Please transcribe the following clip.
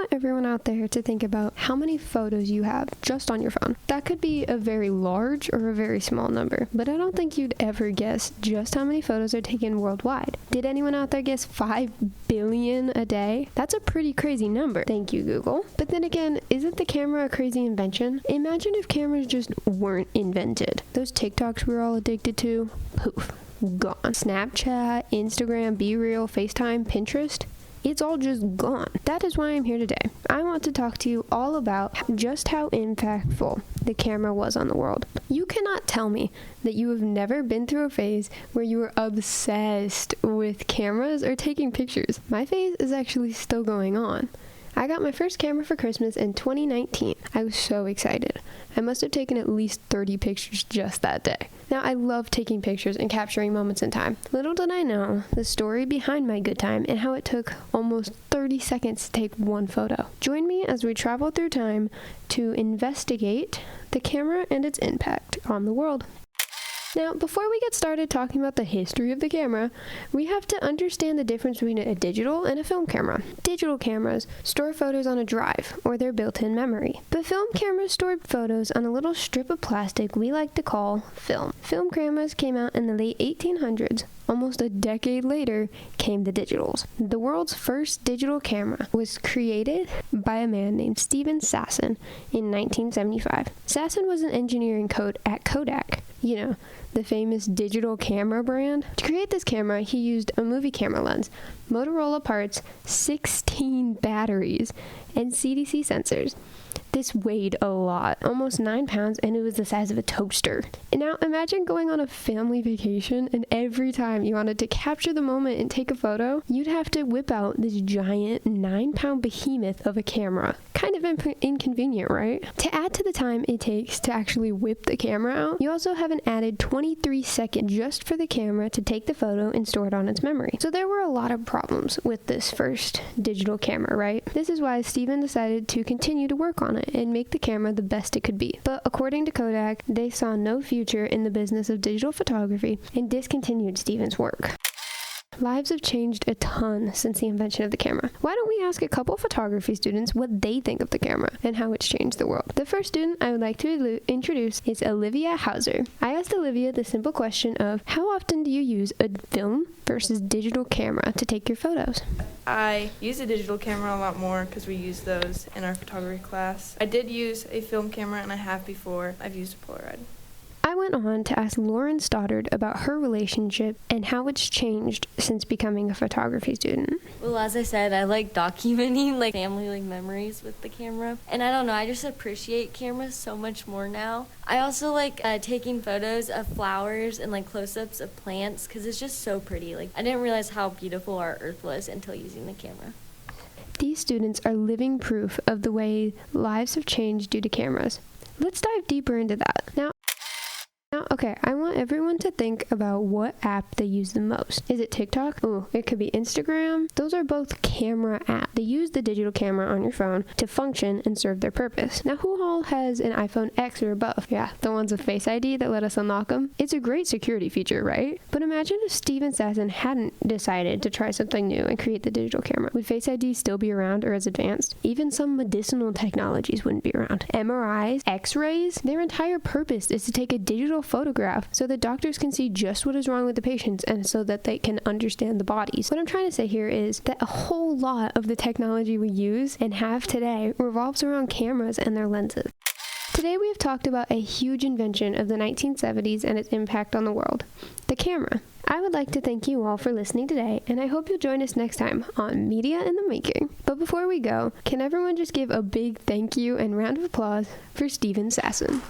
want everyone out there to think about how many photos you have just on your phone. That could be a very large or a very small number, but I don't think you'd ever guess just how many photos are taken worldwide. Did anyone out there guess 5 billion a day? That's a pretty crazy number. Thank you, Google. But then again, isn't the camera a crazy invention? Imagine if cameras just weren't invented. Those TikToks we were all addicted to, poof, gone. Snapchat, Instagram, BeReal, FaceTime, Pinterest, it's all just gone. That is why I'm here today. I want to talk to you all about just how impactful the camera was on the world. You cannot tell me that you have never been through a phase where you were obsessed with cameras or taking pictures. My phase is actually still going on. I got my first camera for Christmas in 2019. I was so excited. I must have taken at least 30 pictures just that day. Now, I love taking pictures and capturing moments in time. Little did I know the story behind my good time and how it took almost 30 seconds to take one photo. Join me as we travel through time to investigate the camera and its impact on the world. Now, before we get started talking about the history of the camera, we have to understand the difference between a digital and a film camera. Digital cameras store photos on a drive, or their built-in memory. But film cameras store photos on a little strip of plastic we like to call film. Film cameras came out in the late 1800s. Almost a decade later came the digitals. The world's first digital camera was created by a man named Stephen Sasson in 1975. Sasson was an engineer at Kodak. You know, the famous digital camera brand. To create this camera, he used a movie camera lens, Motorola parts, 16 batteries, and CDC sensors. This weighed a lot, almost 9 pounds, and it was the size of a toaster. And now imagine going on a family vacation, and every time you wanted to capture the moment and take a photo, you'd have to whip out this giant 9-pound behemoth of a camera. Kind of inconvenient, right? To add to the time it takes to actually whip the camera out, you also have an added 23 seconds just for the camera to take the photo and store it on its memory. So there were a lot of problems with this first digital camera, right? This is why Stephen decided to continue to work on it and make the camera the best it could be. But according to Kodak, they saw no future in the business of digital photography and discontinued Stephen's work. Lives have changed a ton since the invention of the camera. Why don't we ask a couple photography students what they think of the camera and how it's changed the world? The first student I would like to introduce is Olivia Hauser. I asked Olivia the simple question of how often do you use a film versus digital camera to take your photos? I use a digital camera a lot more because we use those in our photography class. I did use a film camera and I have before. I've used a Polaroid. I went on to ask Lauren Stoddard about her relationship and how it's changed since becoming a photography student. Well, as I said, I like documenting family memories with the camera. And I don't know, I just appreciate cameras so much more now. I also like taking photos of flowers and close-ups of plants because it's just so pretty. I didn't realize how beautiful our earth was until using the camera. These students are living proof of the way lives have changed due to cameras. Let's dive deeper into that. Now, okay, I want everyone to think about what app they use the most. Is it TikTok? Ooh, it could be Instagram. Those are both camera apps. They use the digital camera on your phone to function and serve their purpose. Now, who all has an iPhone X or above? Yeah, the ones with Face ID that let us unlock them. It's a great security feature, right? But imagine if Stephen Sasson hadn't decided to try something new and create the digital camera. Would Face ID still be around or as advanced? Even some medicinal technologies wouldn't be around. MRIs, X-rays, their entire purpose is to take a digital photograph so that doctors can see just what is wrong with the patients and so that they can understand the bodies. What I'm trying to say here is that a whole lot of the technology we use and have today revolves around cameras and their lenses. Today we have talked about a huge invention of the 1970s and its impact on the world, the camera. I would like to thank you all for listening today, and I hope you'll join us next time on Media in the Making. But before we go, can everyone just give a big thank you and round of applause for Stephen Sasson?